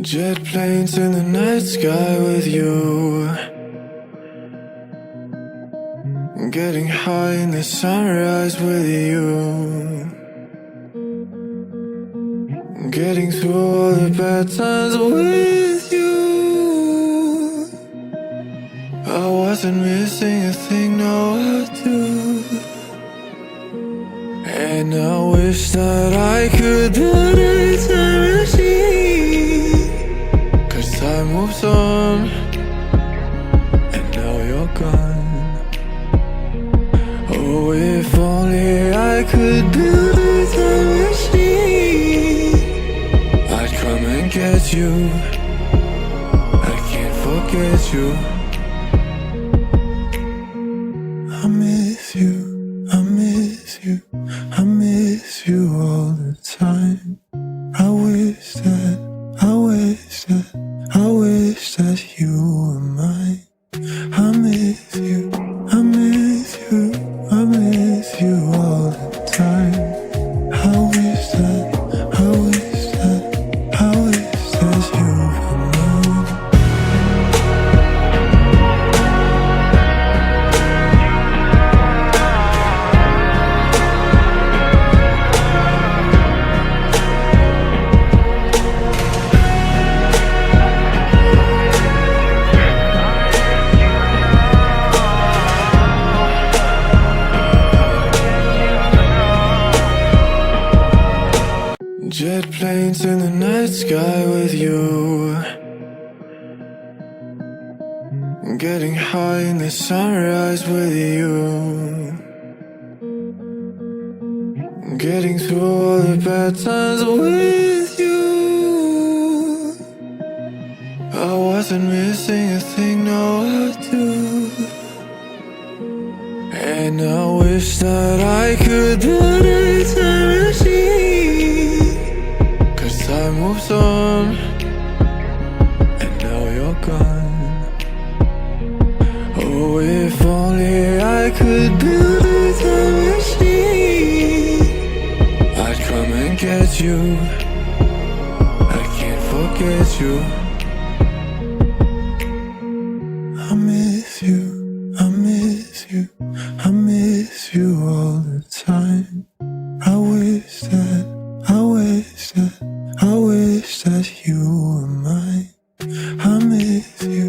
Jet planes in the night sky with you, getting high in the sunrise with you, getting through all the bad times with you. I wasn't missing a thing, no I do. And I wish that I could build a time machine, 'cause time moves on, and now you're gone. Oh, if only I could build a time machine, I'd come and get you. I can't forget you. I miss you, I miss you, I miss you all the time. I wish that you were mine. I miss you, I miss you, I miss you all the time. I wish that you were mine. Jet planes in the night sky with you, getting high in the sunrise with you, getting through all the bad times with you. I wasn't missing a thing, no I do. And I wish that I could build a time machine, 'cause time moves on, and now you're gone. Oh, if only I could build a time machine, I'd come and get you. I can't forget you. I miss you, I miss you, I miss you all the time. I wish that you were mine. I miss you.